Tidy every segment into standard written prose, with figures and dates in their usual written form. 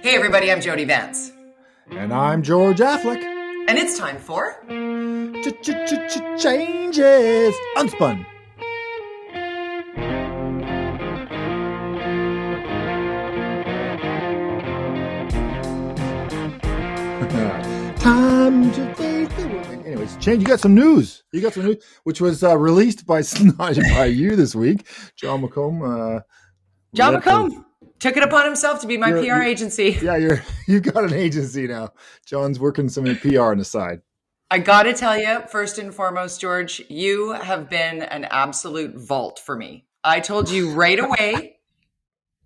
Hey everybody, I'm Jody Vance. And I'm George-Affleck. And it's time for... Changes! UnSpun! Time to face the world. Anyways, change. You got some news. Which was released by you this week. John McComb. John McComb took it upon himself to be my PR agency. Yeah, you've got an agency now. John's working some PR on the side. I got to tell you, first and foremost, George, you have been an absolute vault for me. I told you right away.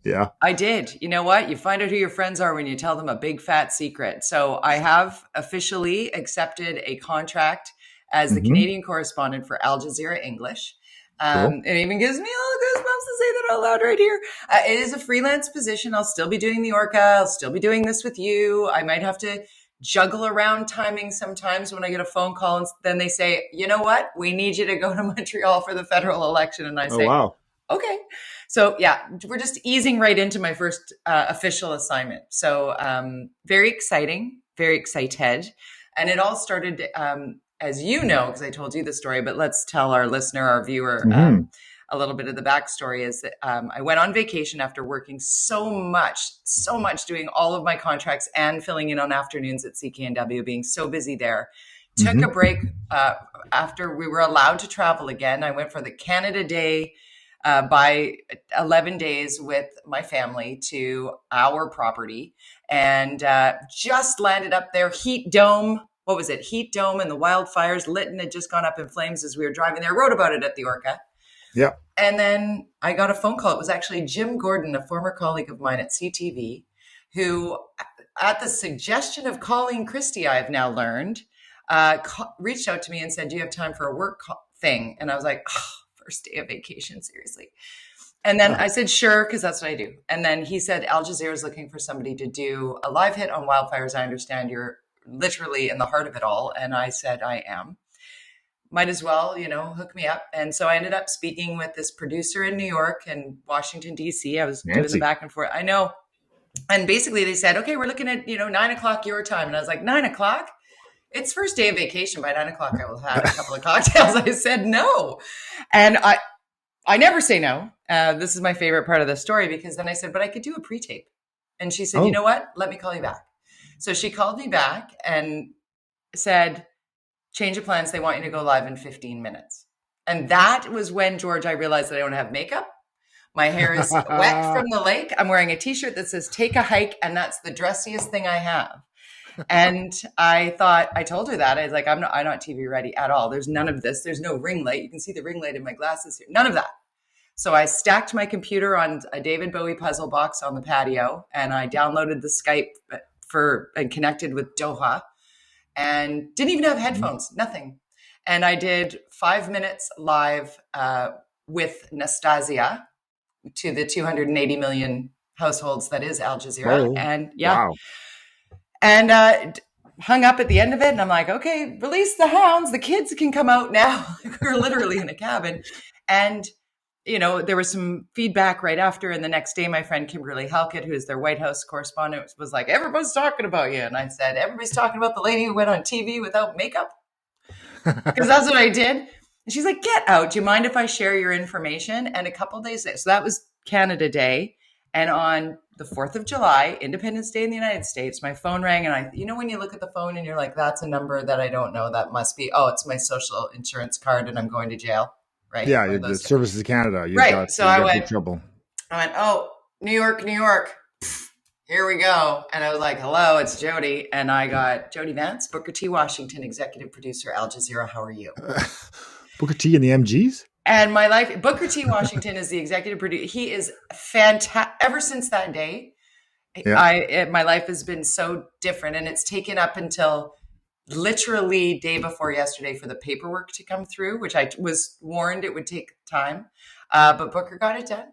Yeah. I did. You know what? You find out who your friends are when you tell them a big fat secret. So I have officially accepted a contract as the Canadian correspondent for Al Jazeera English. Cool. It even gives me all the goosebumps to say that out loud right here. It is a freelance position. I'll still be doing the Orca. I'll still be doing this with you. I might have to juggle around timing sometimes when I get a phone call and then they say, you know what? We need you to go to Montreal for the federal election. And I say, wow. Okay. So yeah, we're just easing right into my first official assignment. So very exciting, very excited. And it all started, as you know, because I told you the story, but let's tell our listener, our viewer, a little bit of the backstory is that I went on vacation after working so much doing all of my contracts and filling in on afternoons at CKNW, being so busy there. Took a break after we were allowed to travel again. I went for the Canada Day by 11 days with my family to our property and just landed up there. Heat dome. What was it? Heat dome and the wildfires. Lytton had just gone up in flames as we were driving there. I wrote about it at the Orca. Yeah. And then I got a phone call. It was actually Jim Gordon, a former colleague of mine at CTV, who, at the suggestion of Colleen Christie, I've now learned, reached out to me and said, do you have time for a work thing? And I was like, first day of vacation, seriously. And then I said, sure, because that's what I do. And then he said, Al Jazeera is looking for somebody to do a live hit on wildfires. I understand you're literally in the heart of it all. And I said, I am. Might as well, hook me up. And so I ended up speaking with this producer in New York and Washington, D.C. I was doing the back and forth. I know. And basically they said, okay, we're looking at, 9:00 your time. And I was like, 9:00? It's first day of vacation. By 9:00, I will have a couple of cocktails. I said no. And I never say no. This is my favorite part of the story because then I said, but I could do a pre-tape. And she said, you know what? Let me call you back. So she called me back and said, change of plans. They want you to go live in 15 minutes. And that was when, George, I realized that I don't have makeup. My hair is wet from the lake. I'm wearing a t-shirt that says take a hike. And that's the dressiest thing I have. And I told her that. I was like, I'm not TV ready at all. There's none of this. There's no ring light. You can see the ring light in my glasses here. None of that. So I stacked my computer on a David Bowie puzzle box on the patio and I downloaded the Skype and connected with Doha and didn't even have headphones, nothing. And I did 5 minutes live with Nastasia to the 280 million households that is Al Jazeera. Whoa. And yeah. Wow. And hung up at the end of it. And I'm like, okay, release the hounds. The kids can come out now. We're literally in a cabin. And, there was some feedback right after. And the next day, my friend Kimberly Halkett, who is their White House correspondent, was like, everybody's talking about you. And I said, everybody's talking about the lady who went on TV without makeup. Because that's what I did. And she's like, get out. Do you mind if I share your information? And a couple of days later, so that was Canada Day. And on the 4th of July, Independence Day in the United States, my phone rang and when you look at the phone and you're like, that's a number that I don't know, that must be, it's my social insurance card and I'm going to jail, right? Yeah, the Services Canada. Right. So I went, New York, here we go. And I was like, hello, it's Jody. And I got Jody Vance, Booker T. Washington, executive producer, Al Jazeera. How are you? Booker T and the MGs? And my life, Booker T. Washington is the executive producer. He is fantastic. Ever since that day, my life has been so different. And it's taken up until literally day before yesterday for the paperwork to come through, which I was warned it would take time. But Booker got it done.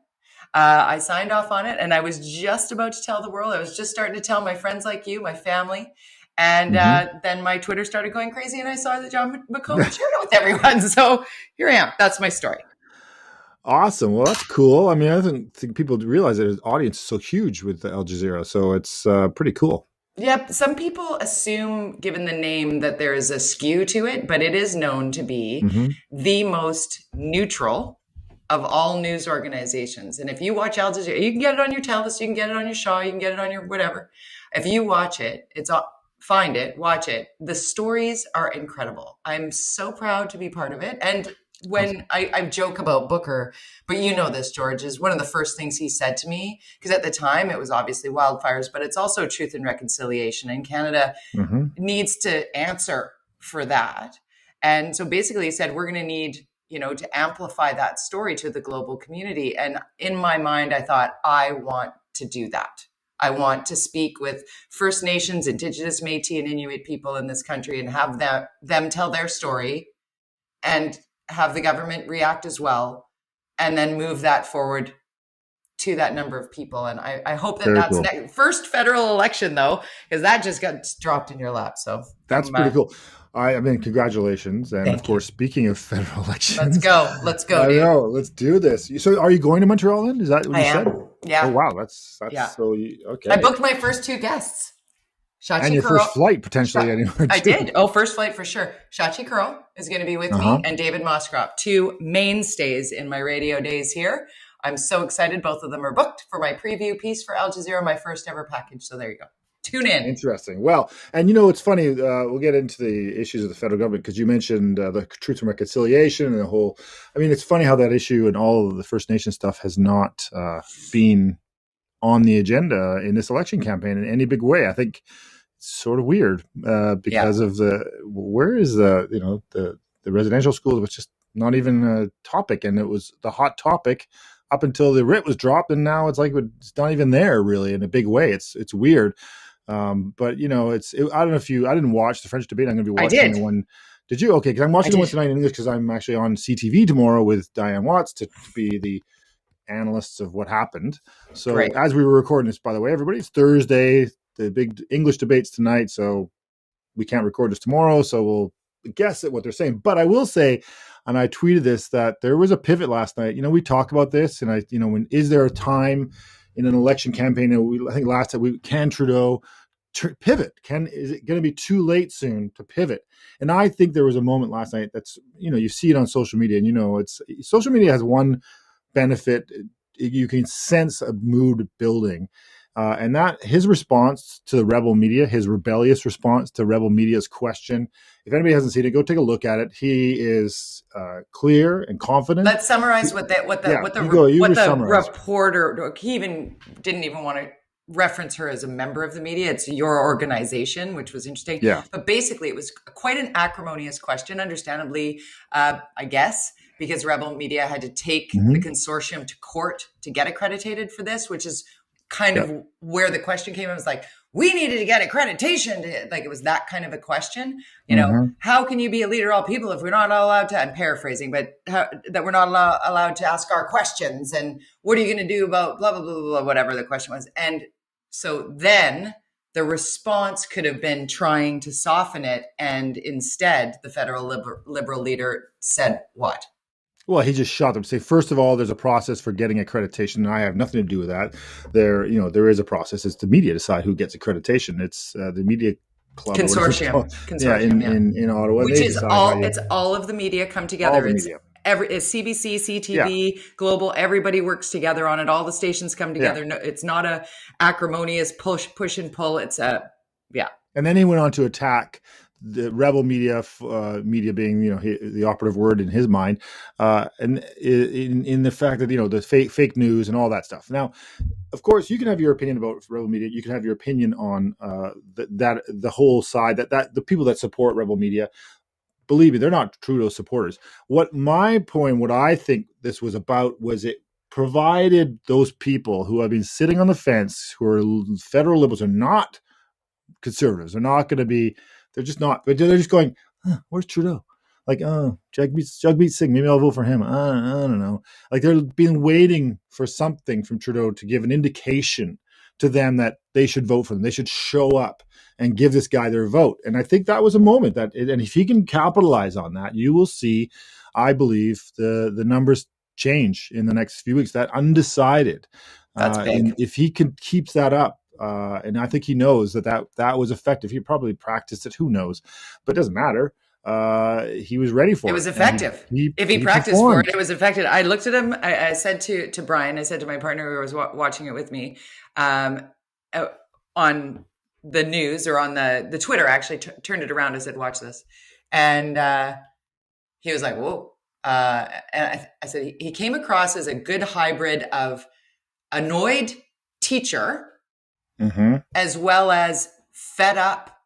I signed off on it. And I was just about to tell the world. I was just starting to tell my friends like you, my family. And then my Twitter started going crazy and I saw that John McComb shared it with everyone. So here I am. That's my story. Awesome. Well, that's cool. I mean, I don't think people realize that his audience is so huge with Al Jazeera, so it's pretty cool. Yep, some people assume, given the name, that there is a skew to it, but it is known to be Hmm. the most neutral of all news organizations. And if you watch Al Jazeera, you can get it on your Telus, you can get it on your Shaw, you can get it on your whatever. If you watch it, find it, watch it. The stories are incredible. I'm so proud to be part of it. And Awesome. when I joke about Booker, but you know this, George, is one of the first things he said to me, because at the time it was obviously wildfires, but it's also truth and reconciliation. And Canada Hmm. needs to answer for that. And so basically he said, we're going to need, to amplify that story to the global community. And in my mind, I thought, I want to do that. I want to speak with First Nations, Indigenous, Métis, and Inuit people in this country and have them tell their story and have the government react as well, and then move that forward to that number of people. And I hope that Very that's cool. first federal election, though, because that just got dropped in your lap. So That's pretty cool. I mean, congratulations. And of thank you. course, speaking of federal Let's elections, go. Let's go, I dude. know. Let's do this. So, are you going to Montreal then? Is that what I you said? am. Oh, Yeah. wow. Yeah. That's so I okay. booked my first two guests. And Shachi your first Kuro. flight potentially anywhere I too. did. Oh, first flight for sure. Shachi Kuro is going to be with me, Uh-huh. and David Moskrop, two mainstays in my radio days here. I'm so excited. Both of them are booked for my preview piece for Al Jazeera, my first ever package. So there you go. Tune in. Interesting. Well, and it's funny. We'll get into the issues of the federal government because you mentioned the Truth and Reconciliation and the whole. I mean, it's funny how that issue and all of the First Nation stuff has not been on the agenda in this election campaign in any big way. I think it's sort of weird because of where is the residential schools was just not even a topic, and it was the hot topic up until the writ was dropped, and now it's like it's not even there really in a big way. It's weird. But I don't know if I didn't watch the French debate. I'm going to be I watching the did. one. Did you? Okay, because I'm I watching the one did. tonight in English because I'm actually on CTV tomorrow with Diane Watts to be the analysts of what happened. So Great. as we were recording this, by the way, everybody, it's Thursday. The big English debates tonight, so we can't record this tomorrow. So we'll guess at what they're saying. But I will say, and I tweeted this, that there was a pivot last night. We talk about this, and when is there a time in an election campaign? I think last time can Trudeau pivot? Is it going to be too late soon to pivot? And I think there was a moment last night that's you see it on social media, and it's social media has one benefit. You can sense a mood building. And that his response to the rebel media, his rebellious response to rebel media's question, if anybody hasn't seen it, go take a look at it. He is clear and confident. Let's summarize what You summarize. reporter. He didn't even want to reference her as a member of the media. It's your organization, which was interesting. Yeah. But basically, it was quite an acrimonious question, understandably, I guess, because Rebel Media had to take the consortium to court to get accredited for this, which is kind of where the question came. It was like, we needed to get accreditation. It was that kind of a question. How can you be a leader of all people if we're not allowed to, I'm paraphrasing, but that we're not allowed to ask our questions? And what are you going to do about blah, blah, blah, blah, whatever the question was. And so then the response could have been trying to soften it. And instead, the federal liberal leader said what? Well, he just shot them. Say, first of all, there's a process for getting accreditation, and I have nothing to do with that. There is a process. It's the media decide who gets accreditation. It's the media club consortium. In Ottawa, which is it's all of the media come together. All the media. It's CBC, CTV, Global. Everybody works together on it. All the stations come together. No, it's not a acrimonious push and pull. It's And then he went on to attack the rebel media, media being the operative word in his mind, and in the fact that the fake news and all that stuff. Now, of course, you can have your opinion about rebel media. You can have your opinion on that the whole side that the people that support rebel media. Believe me, they're not Trudeau supporters. What I think this was about was it provided those people who have been sitting on the fence, who are federal liberals, are not conservatives. They're not going to be. They're just not. But they're just going, where's Trudeau? Like, Jagmeet Singh. Maybe I'll vote for him. I don't know. Like they've been waiting for something from Trudeau to give an indication to them that they should vote for them. They should show up and give this guy their vote. And I think that was a moment and if he can capitalize on that, you will see, I believe, the numbers change in the next few weeks. That undecided. That's big. If he keeps that up, and I think he knows that was effective. He probably practiced it. Who knows? But it doesn't matter. He was ready for it. It was effective. If he practiced performed. for it, it was effective. I looked at him. I said to Brian, I said to my partner who was watching it with me, on the news or on the Twitter, actually turned it around. I said, watch this. And he was like, whoa. And I said, he came across as a good hybrid of annoyed teacher, as well as fed up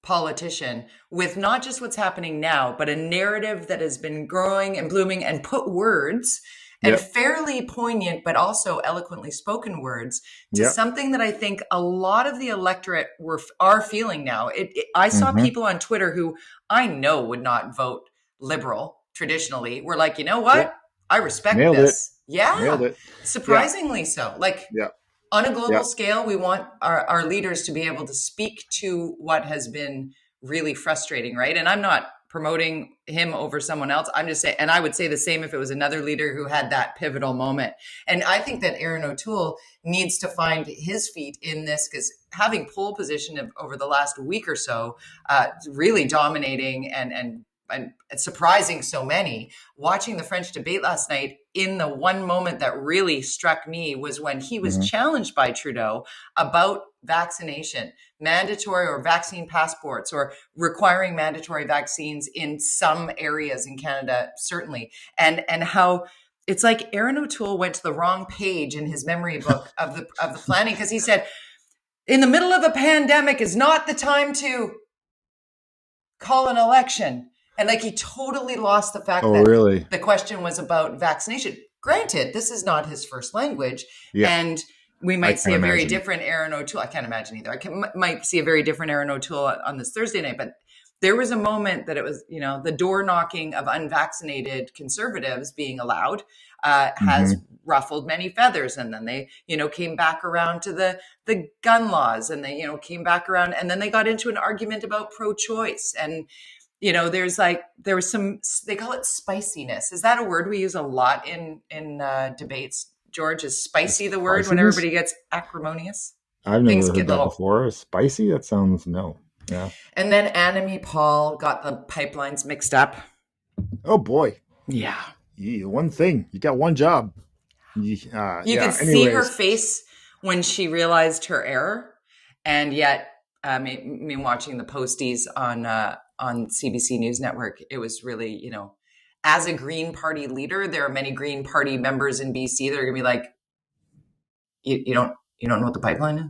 politician, with not just what's happening now, but a narrative that has been growing and blooming and put words and fairly poignant, but also eloquently spoken words to something that I think a lot of the electorate are feeling now. I saw people on Twitter who I know would not vote Liberal traditionally. Were like, you know what? I respect this. Nailed it. Surprisingly so. Like, on a global scale, we want our leaders to be able to speak to what has been really frustrating, right? And I'm not promoting him over someone else. I'm just saying, and I would say the same if it was another leader who had that pivotal moment. And I think that Aaron O'Toole needs to find his feet in this, because having pole position over the last week or so, really dominating and surprising so many, watching the French debate last night, in the one moment that really struck me was when he was challenged by Trudeau about vaccination, mandatory or vaccine passports, or requiring mandatory vaccines in some areas in Canada, certainly. And how it's like Aaron O'Toole went to the wrong page in his memory book of the planning, because he said, in the middle of a pandemic is not the time to call an election. And like, he totally lost the fact that the question was about vaccination. Granted, this is not his first language. And we might see a very different Aaron O'Toole. I can't imagine either. Might see a very different Aaron O'Toole on this Thursday night. But there was a moment that it was, the door knocking of unvaccinated conservatives being allowed has ruffled many feathers. And then they, came back around to the gun laws, and they, came back around, and then they got into an argument about pro-choice. And there was some, they call it spiciness. Is that a word we use a lot in debates? George, is spicy the word when everybody gets acrimonious? I've never heard that before. Spicy? That sounds, no. Yeah. And then Annamie Paul got the pipelines mixed up. Oh boy. Yeah. One thing. You got one job. You could see her face when she realized her error. And yet, me watching the posties on CBC News Network, it was really, as a Green Party leader, there are many Green Party members in BC that are going to be like, you don't know what the pipeline is?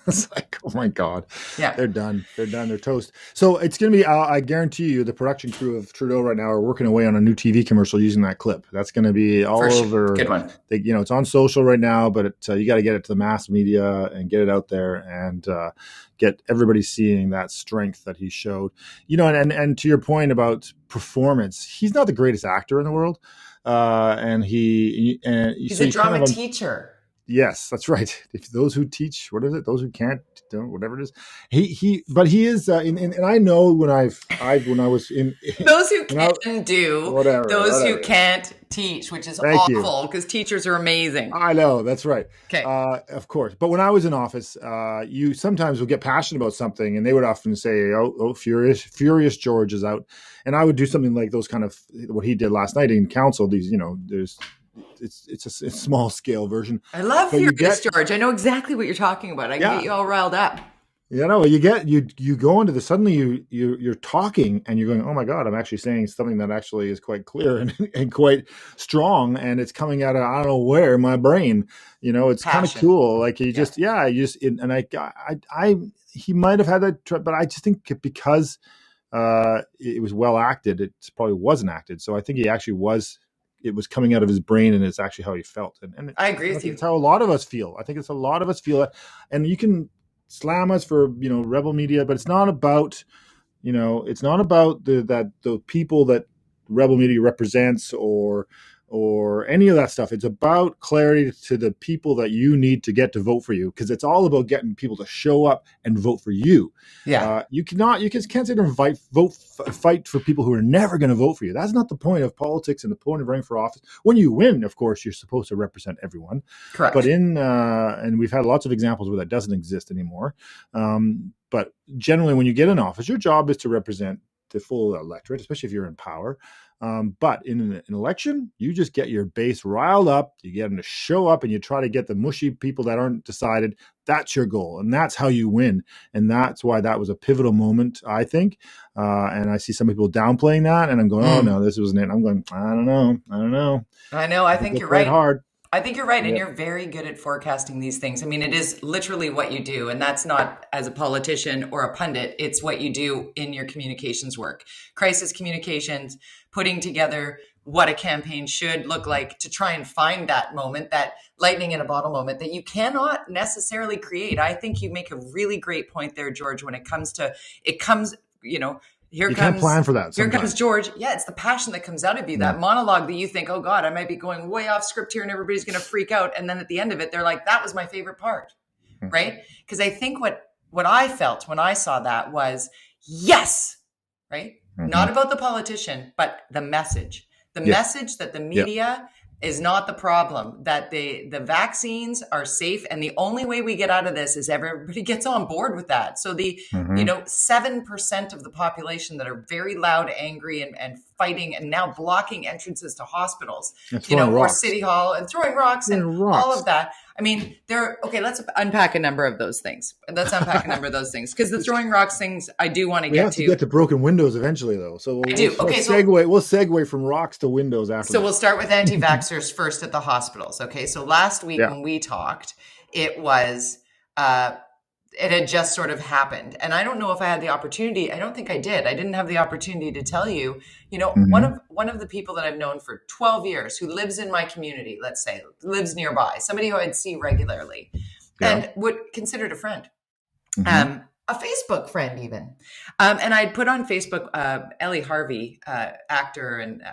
It's like, oh my God. Yeah. They're done. They're toast. So it's going to be, I guarantee you, the production crew of Trudeau right now are working away on a new TV commercial using that clip. That's going to be all over. Good one. It's on social right now, but you got to get it to the mass media and get it out there and get everybody seeing that strength that he showed. And to your point about performance, he's not the greatest actor in the world. He's a drama teacher. Yes, that's right. If those who teach, what is it? Those who can't, don't, whatever it is. But he is, and I know when I was in those who can do, those who can't teach, which is awful because teachers are amazing. I know, that's right. Okay, of course. But when I was in office, you sometimes would get passionate about something, and they would often say, "Oh, furious George is out," and I would do something like those kind of what he did last night in council. These, there's. It's a small scale version. I love Furious George. I know exactly what you're talking about. I can get you all riled up. You go into suddenly you're talking and you're going, oh my God, I'm actually saying something that actually is quite clear and quite strong, and it's coming out of I don't know where my brain. It's kind of cool. Like he might have had that, but I just think because it was well acted, it probably wasn't acted. So I think he actually was. It was coming out of his brain, and it's actually how he felt. And I agree with you. It's how a lot of us feel. I think it's a lot of us feel it. And you can slam us for, rebel media, but it's not about, the people that rebel media represents or or any of that stuff. It's about clarity to the people that you need to get to vote for you, because it's all about getting people to show up and vote for you. Yeah. You can't sit there and fight for people who are never going to vote for you. That's not the point of politics and the point of running for office. When you win, of course, you're supposed to represent everyone. Correct. But and we've had lots of examples where that doesn't exist anymore. But generally, when you get in office, your job is to represent the full electorate, especially if you're in power. But in an election, you just get your base riled up, you get them to show up, and you try to get the mushy people that aren't decided. That's your goal, and that's how you win. And that's why that was a pivotal moment, I think. And I see some people downplaying that, and I'm going, oh, no, this wasn't it. And I'm going, I don't know. I know. I think you're right. Hard. I think you're right. And you're very good at forecasting these things. I mean, it is literally what you do. And that's not as a politician or a pundit. It's what you do in your communications work. Crisis communications, putting together what a campaign should look like to try and find that moment, that lightning in a bottle moment that you cannot necessarily create. I think you make a really great point there, George, when it comes, you can't plan for that. Here comes George. Yeah, it's the passion that comes out of you. That monologue that you think, oh God, I might be going way off script here and everybody's going to freak out. And then at the end of it, they're like, that was my favorite part, right? Because I think what I felt when I saw that was, yes, right? Not about the politician, but the message. The message that the media is not the problem, that the vaccines are safe. And the only way we get out of this is everybody gets on board with that. So the, 7% of the population that are very loud, angry, and fighting and now blocking entrances to hospitals, or City Hall and throwing rocks and all of that. I mean, let's unpack a number of those things. Because the throwing rocks things, I do want to get to. We have to get to broken windows eventually, though. So we'll segue from rocks to windows after. So we'll start with anti-vaxxers first at the hospitals. Okay, so last week when we talked, it was it had just sort of happened, and I don't know if I had the opportunity. I don't think I did. I didn't have the opportunity to tell you. One of the people that I've known for 12 years who lives in my community, let's say, lives nearby, somebody who I'd see regularly and would consider it a friend. A Facebook friend even. And I'd put on Facebook, Ellie Harvey, actor and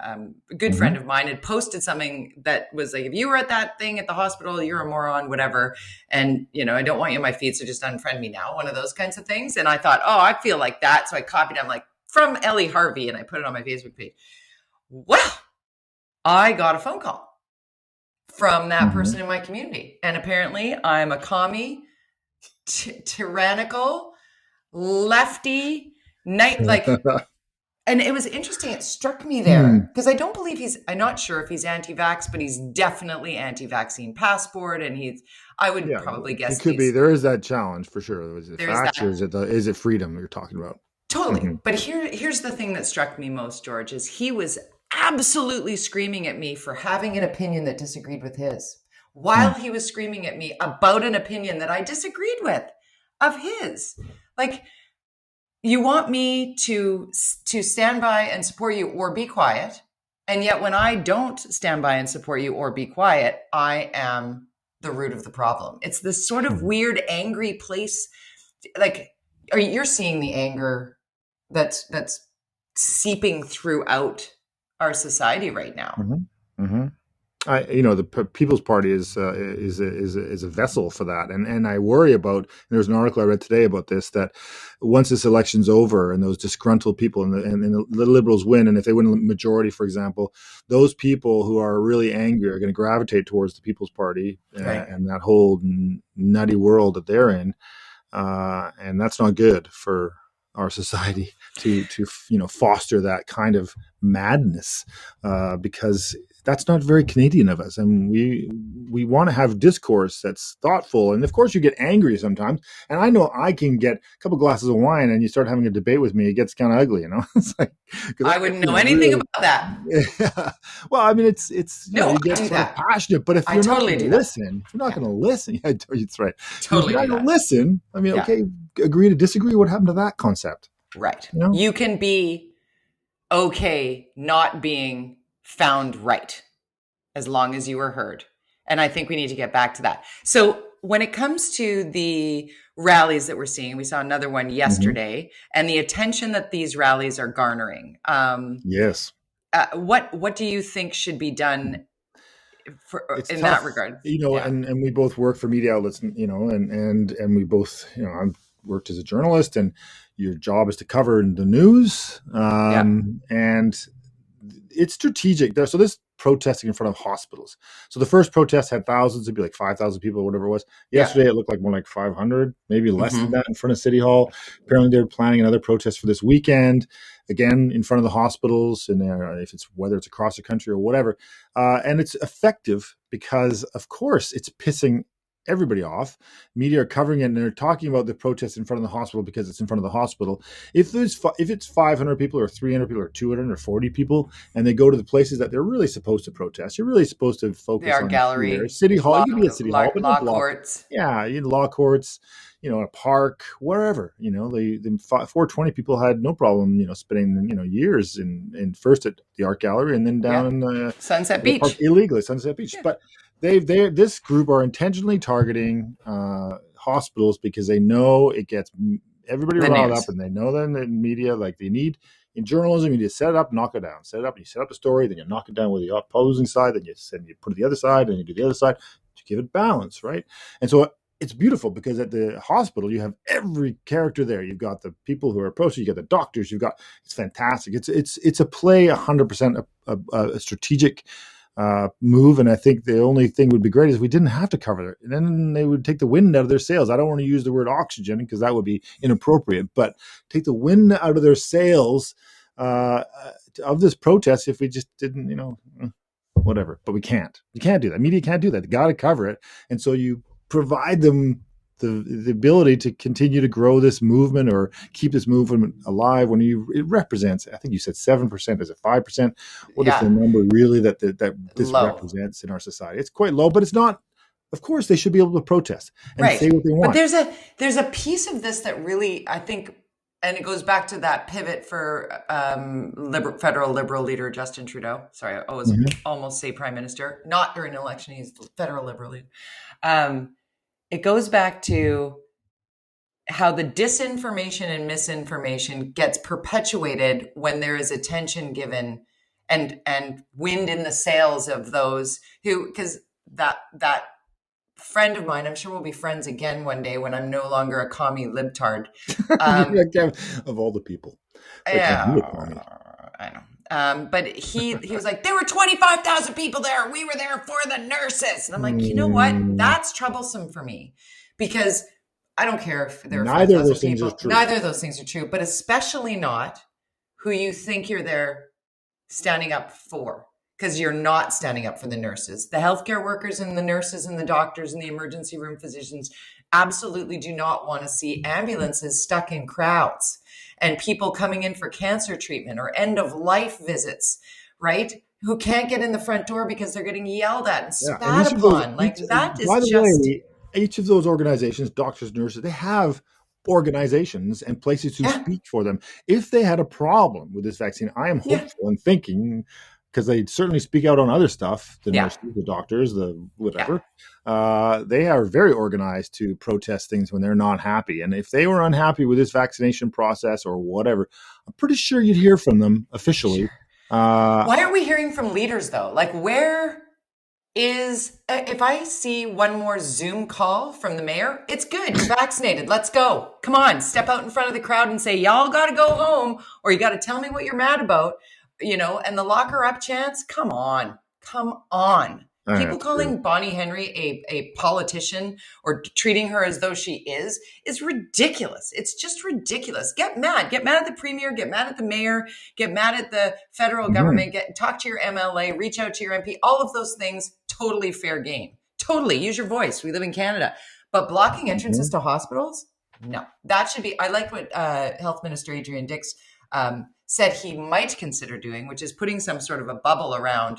a good friend of mine, had posted something that was like, if you were at that thing at the hospital, you're a moron, whatever. And, I don't want you in my feed, so just unfriend me now. One of those kinds of things. And I thought, oh, I feel like that. So I copied it. I'm like, from Ellie Harvey. And I put it on my Facebook page. Well, I got a phone call from that person in my community. And apparently I'm a commie, tyrannical, lefty and it was interesting. It struck me there because I don't believe I'm not sure if he's anti-vax, but he's definitely anti-vaccine passport. And I would probably guess he could be. There is that challenge for sure. Is it freedom you're talking about? Totally. But here's the thing that struck me most, George, is he was absolutely screaming at me for having an opinion that disagreed with his, while he was screaming at me about an opinion that I disagreed with of his. Like, you want me to stand by and support you or be quiet. And yet when I don't stand by and support you or be quiet, I am the root of the problem. It's this sort of weird, angry place. Like, you're seeing the anger that's seeping throughout our society right now. The People's Party is a vessel for that, and I worry about. There's an article I read today about this, that once this election's over and those disgruntled people and the Liberals win, and if they win a majority, for example, those people who are really angry are going to gravitate towards the People's Party and that whole nutty world that they're in, and that's not good for our society to foster that kind of madness, because that's not very Canadian of us. And we want to have discourse that's thoughtful. And of course you get angry sometimes. And I know I can get a couple glasses of wine and you start having a debate with me, it gets kind of ugly, It's like, I wouldn't know anything about that. Yeah. Well, I mean, it's you get sort of passionate, but if you're not going to listen, that's right. Totally. If you're not going to listen, I mean, okay, agree to disagree. What happened to that concept? Right. You can be okay not being found right as long as you were heard. And I think we need to get back to that. So when it comes to the rallies that we're seeing, we saw another one yesterday, and the attention that these rallies are garnering. Yes. what do you think should be done It's in that tough, regard? Yeah. and we both work for media outlets, and we both, I worked as a journalist, and your job is to cover the news, Yeah. and it's strategic. So this protesting in front of hospitals. So the first protest had thousands, it'd be like 5,000 people or whatever it was. Yesterday, it looked like more like 500, maybe less than that in front of City Hall. Apparently they're planning another protest for this weekend, again, in front of the hospitals, and whether it's across the country or whatever. And it's effective because, of course, it's pissing everybody off. Media are covering it, and they're talking about the protest in front of the hospital because it's in front of the hospital. If it's 500 people or 300 people or 200 or 40 people, and they go to the places that they're really supposed to protest, you're really supposed to focus on gallery, City Hall. You can be at City Hall, but law don't block. courts. Yeah, law courts, a park, wherever. The 420 people had no problem, spending years in first at the art gallery and then down in the Sunset Beach park illegally, Sunset Beach. But this group are intentionally targeting hospitals because they know it gets everybody riled up, and they know that in the media, like they need in journalism, you need to set it up, knock it down, set it up. You set up a story, then you knock it down with the opposing side, then you put it the other side, and you do the other side to give it balance, right? And so it's beautiful because at the hospital you have every character there. You've got the people who are approaching, you got the doctors, it's fantastic. It's a play 100% a strategic move, and I think the only thing would be great is we didn't have to cover it, and then they would take the wind out of their sails. I don't want to use the word oxygen because that would be inappropriate, but take the wind out of their sails of this protest if we just didn't, whatever. But we can't. You can't do that. Media can't do that. They got to cover it, and so you provide them the ability to continue to grow this movement or keep this movement alive when it represents, I think you said 7%, is it 5%? What is the number really that this low. Represents in our society? It's quite low, but it's not. Of course, they should be able to protest and say what they want. But there's a piece of this that really, I think, and it goes back to that pivot for federal Liberal leader Justin Trudeau. Sorry, I always almost say Prime Minister. Not during an election, he's the federal Liberal leader. It goes back to how the disinformation and misinformation gets perpetuated when there is attention given and wind in the sails of those who, because that friend of mine, I'm sure we'll be friends again one day when I'm no longer a commie libtard. Of all the people. Yeah, I know. But he was like, there were 25,000 people there. We were there for the nurses. And I'm like, you know what? That's troublesome for me because I don't care if there are 5,000 people. Neither of those things are true, but especially not who you think you're there standing up for, because you're not standing up for the nurses. The healthcare workers and the nurses and the doctors and the emergency room physicians absolutely do not want to see ambulances stuck in crowds and people coming in for cancer treatment or end of life visits, right? Who can't get in the front door because they're getting yelled at and spat upon. Each of those organizations, doctors, nurses, they have organizations and places who speak for them. If they had a problem with this vaccine, I am hopeful and thinking, because they certainly speak out on other stuff, the nurses, the doctors, the whatever. They are very organized to protest things when they're not happy. And if they were unhappy with this vaccination process or whatever, I'm pretty sure you'd hear from them officially. Sure. Why aren't we hearing from leaders, though? Like, where is, if I see one more Zoom call from the mayor, it's good. You're vaccinated. Let's go. Come on, step out in front of the crowd and say, y'all got to go home, or you got to tell me what you're mad about. And the lock her up chance, come on. People calling Bonnie Henry a politician or treating her as though she is ridiculous. It's just ridiculous. Get mad at the premier, get mad at the mayor, get mad at the federal government, talk to your MLA, reach out to your MP, all of those things, totally fair game. Totally. Use your voice. We live in Canada. But blocking entrances to hospitals? No. That should be, I like what Health Minister Adrian Dix said he might consider doing, which is putting some sort of a bubble around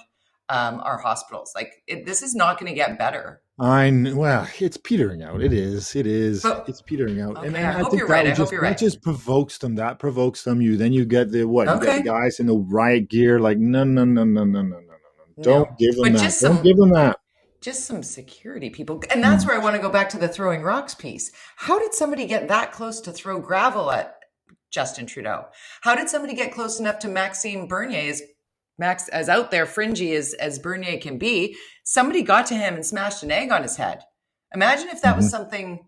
our hospitals. Like, this is not going to get better. Well, it's petering out. It is. It's petering out. Okay, and I hope you're right. That just provokes them. That provokes them. Then you get the what? You get the guys in the riot gear. Like, no. Don't give them that. Don't give them that. Just some security people. And that's where I want to go back to the throwing rocks piece. How did somebody get that close to throw gravel at Justin Trudeau? How did somebody get close enough to Maxime Bernier's Max, as out there fringy as Bernier can be, somebody got to him and smashed an egg on his head. Imagine if that was something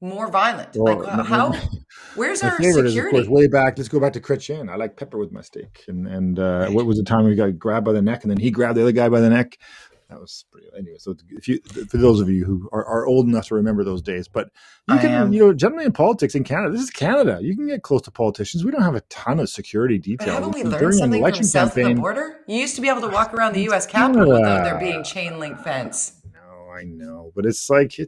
more violent. Like, Well, where's my our favorite is, of course, security? way back. Let's go back to Chrétien. I like pepper with my steak. And Right. what was the time we got grabbed by the neck, and then he grabbed the other guy by the neck? That was pretty. Anyway, so for those of you who are old enough to remember those days, but you I can, am. generally in politics in Canada, this is Canada. You can get close to politicians. We don't have a ton of security But details. haven't we learned During an something from election south of the campaign, border? You used to be able to walk around the it's U.S. Capitol without there Canada. being chain link fence. I know, but it's like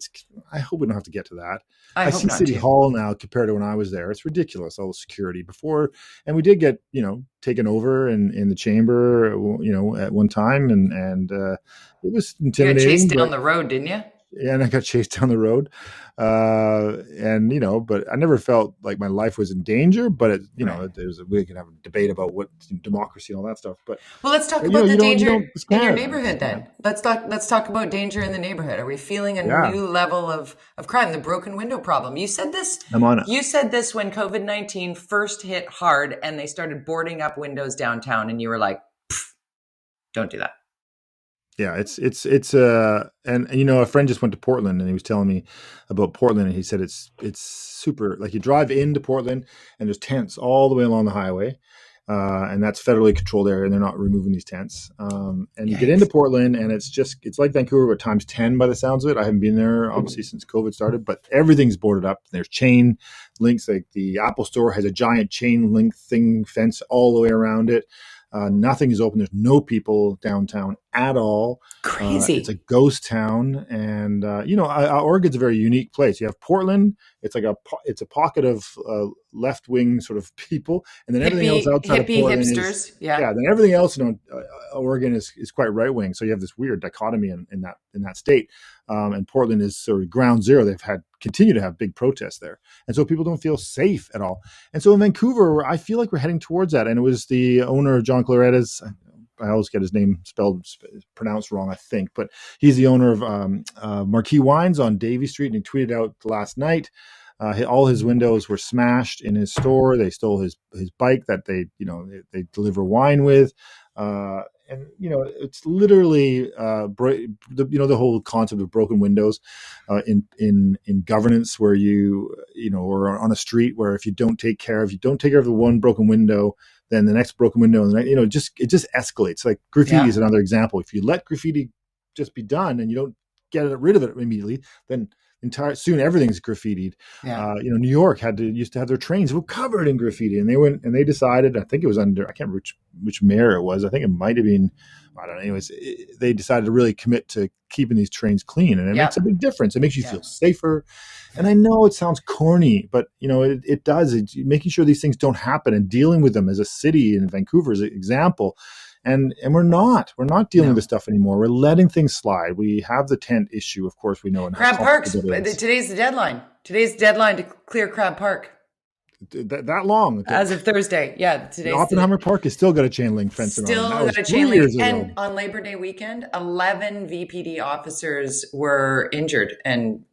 I hope we don't have to get to that. I I hope see not City to. Hall now compared to when I was there. It's ridiculous, all the security before, and we did get taken over in the chamber, at one time, and it was You got intimidating. chased down But the road, didn't you? and I got chased down the road, and but I never felt like my life was in danger. But Right. we can have a debate about what democracy and all that stuff. But Well, let's talk about you the don't danger it's in your Canada. It's neighborhood Canada. then. Let's talk about danger in the neighborhood. Are we feeling a Yeah, new level of crime, the broken window problem? You said this I'm on it. when COVID-19 first hit hard and they started boarding up windows downtown, and you were like, don't do that. Yeah, it's and a friend just went to Portland and he was telling me about Portland, and he said it's super, like you drive into Portland and there's tents all the way along the highway, and that's federally controlled area, and they're not removing these tents. And you get into Yikes. Portland and it's like Vancouver but times 10 by the sounds of it. I haven't been there obviously since COVID started, but everything's boarded up. There's chain links, like the Apple store has a giant chain link fence all the way around it. Nothing is open. There's no people downtown at all. It's a Crazy. ghost town, and Oregon's a very unique place. You have Portland. It's like it's a pocket of left wing sort of people, and then everything else outside of Hippie Portland is, hipsters. Yeah. yeah. Then everything else, Oregon is quite right wing. So you have this weird dichotomy in that state. And Portland is sort of ground zero. Continue to have big protests there, and so people don't feel safe at all. And so in Vancouver, I feel like we're heading towards that. And it was the owner of John Claretta's. I always get his name pronounced wrong, I think, but he's the owner of Marquee Wines on Davie Street, and he tweeted out last night. All his windows were smashed in his store. They stole his bike that they deliver wine with. And it's literally the whole concept of broken windows in governance, where or on a street where if you don't take care of the one broken window, then the next broken window, and it just escalates. Like graffiti is another example. If you let graffiti just be done and you don't get rid of it immediately, then soon everything's graffitied. Yeah. New York used to have their trains were covered in graffiti, and they decided, I think it was I can't remember which mayor it was. I think it might have been, I don't know. Anyways, they decided to really commit to keeping these trains clean, and it makes a big difference. It makes you feel safer. And I know it sounds corny, but it does. It's making sure these things don't happen and dealing with them as a city in Vancouver is an example. And we're not dealing with this stuff anymore. We're letting things slide. We have the tent issue, of course, we know, and how Crab Parks. complicated it is. Today's the deadline. Today's the deadline to clear Crab Park. That long. As of Thursday. Yeah. Today's Oppenheimer Park has still got a chain link fence around. Still got a chain link. And on Labor Day weekend, 11 VPD officers were injured. And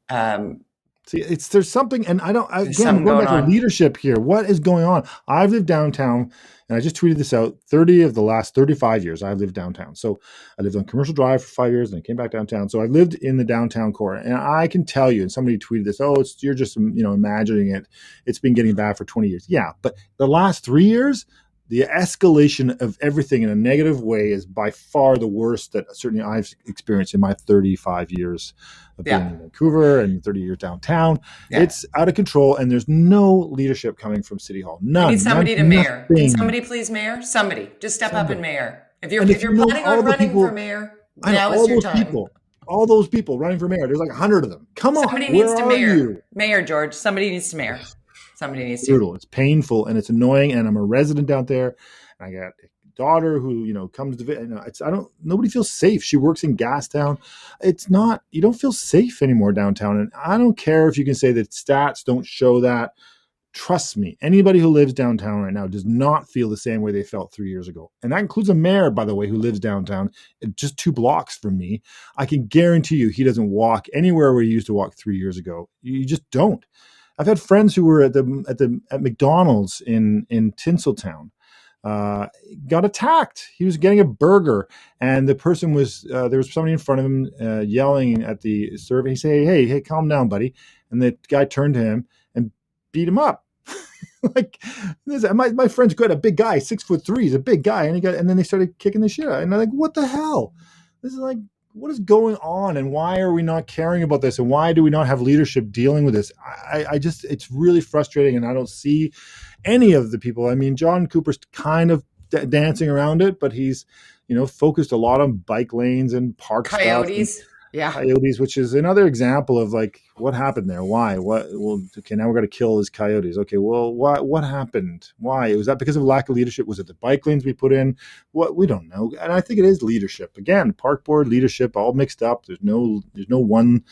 see, there's something, and I'm going back to leadership here. What is going on? I've lived downtown, and I just tweeted this out. 30 of the last 35 years, I've lived downtown. So I lived on Commercial Drive for 5 years, and I came back downtown. So I've lived in the downtown core, and I can tell you. And somebody tweeted this. Oh, you're just imagining it. It's been getting bad for 20 years. Yeah, but the last 3 years, the escalation of everything in a negative way is by far the worst that certainly I've experienced in my 35 years of being in Vancouver and 30 years downtown. Yeah. It's out of control, and there's no leadership coming from City Hall. None. We need somebody to mayor. Can somebody please mayor? Somebody. Just step up and mayor. If you're planning on running for mayor, now is your time. All those people running for mayor, there's like 100 of them. Come on. Somebody needs to mayor. Mayor, George. Somebody needs to mayor. Somebody needs to. Brutal. It's painful and it's annoying. And I'm a resident out there. And I got a daughter who comes to visit. Nobody feels safe. She works in Gastown. You don't feel safe anymore downtown. And I don't care if you can say that stats don't show that. Trust me, anybody who lives downtown right now does not feel the same way they felt 3 years ago. And that includes a mayor, by the way, who lives downtown, just 2 blocks from me. I can guarantee you he doesn't walk anywhere where he used to walk 3 years ago. You just don't. I've had friends who were at McDonald's in Tinseltown got attacked. He was getting a burger, and the person was there was somebody in front of him yelling at the server. He said, "Hey, calm down, buddy." And the guy turned to him and beat him up. Like my friend's good, a big guy, 6'3", he's a big guy, and then they started kicking the shit out. And I'm like, what the hell? This is like, what is going on, and why are we not caring about this, and why do we not have leadership dealing with this? I just, it's really frustrating, and I don't see any of the people. I mean, John Cooper's kind of dancing around it, but he's, focused a lot on bike lanes and park Coyotes. stuff. Yeah. Coyotes, which is another example of like, what happened there? Why? What? Well, okay, now we're going to kill these coyotes. Okay, well, what happened? Why? Was that because of lack of leadership? Was it the bike lanes we put in? What? We don't know. And I think it is leadership. Again, park board leadership, all mixed up. There's no one,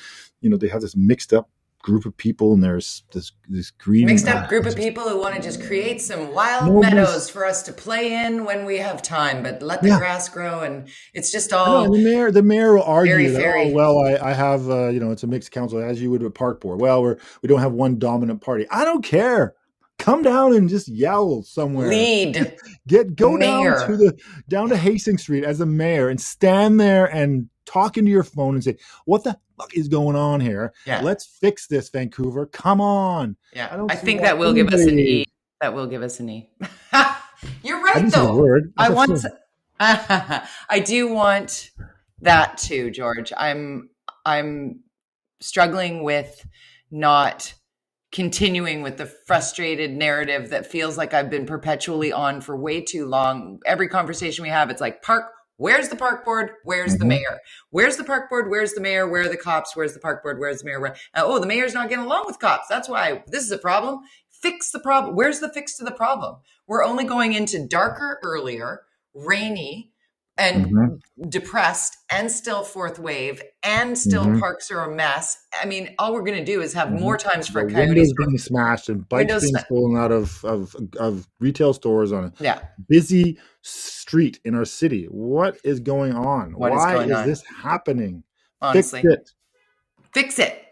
they have this mixed up group of people, and there's this greedy mixed up group of people who want to just create some wild meadows for us to play in when we have time, but let the grass grow, and it's just all. The mayor will argue that, oh, well, I have it's a mixed council, as you would with park board. Well, we don't have one dominant party. I don't care. Come down and just yell somewhere. Lead. Go down to Hastings Street as a mayor and stand there and talk into your phone and say, what the fuck is going on here? Yeah. Let's fix this, Vancouver. Come on. Yeah. I think that will give us an E. That will give us an E. You're right, though. I do want that too, George. I'm struggling with not continuing with the frustrated narrative that feels like I've been perpetually on for way too long. Every conversation we have, it's like, where's the park board? Where's the mayor? Where's the park board? Where's the mayor? Where are the cops? Where's the park board? Where's the mayor? The mayor's not getting along with cops. That's why this is a problem. Fix the problem. Where's the fix to the problem? We're only going into darker earlier, rainy, and depressed, and still fourth wave, and still parks are a mess. I mean, all we're going to do is have more times for coyotes windows being smashed and bikes being stolen out of retail stores on a busy street in our city. What is going on? Why is this happening? Honestly, fix it.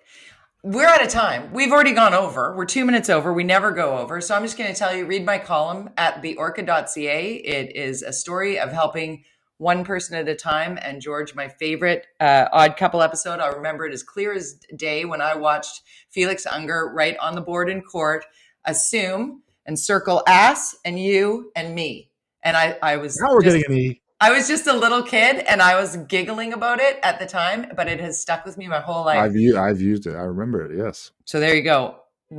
We're out of time. We've already gone over. We're 2 minutes over. We never go over. So I'm just going to tell you, read my column at theorca.ca. It is a story of helping one person at a time. And George, my favorite Odd Couple episode, I'll remember it as clear as day when I watched Felix Unger write on the board in court, assume and circle ass and you and me. And I was now we're getting an E. I was just a little kid and I was giggling about it at the time, but it has stuck with me my whole life. I've used it. I remember it. Yes. So there you go.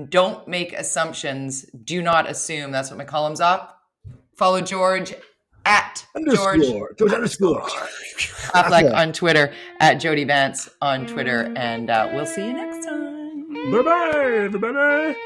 Don't make assumptions. Do not assume. That's what my column's up. Follow George at George_Affleck on Twitter, at Jody Vance on Twitter, and we'll see you next time. Bye-bye, everybody.